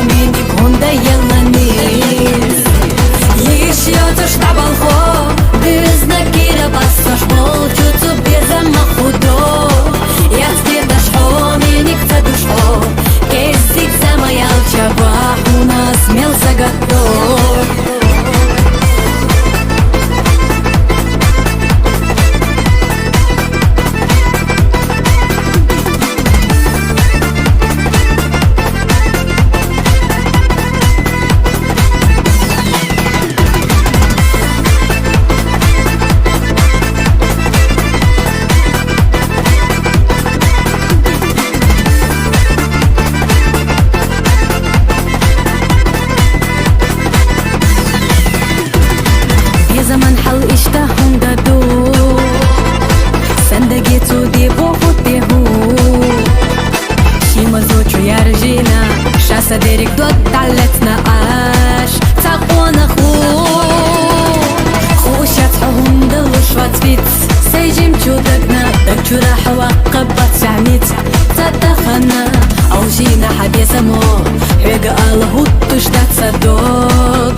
mindig honda yalanis Еще то штабал хо Без накира бассаш молчуцу без амахудо Я тебе дашхо миник цадушхо Кесик замаял чаба У нас мел заготов زمان حل اشتهون دادو صندقيتو دي بوخوتي هو شي مزوچو يارجينا شاسا ديريك دوت تعلتنا عاش تاقونا خوشات حهم دلوش واتفيت سيجيم چودقنا دكچو راح وقبات سعميت تاتخنا او جينا حبيزمو حيقا الله تشتات صدوق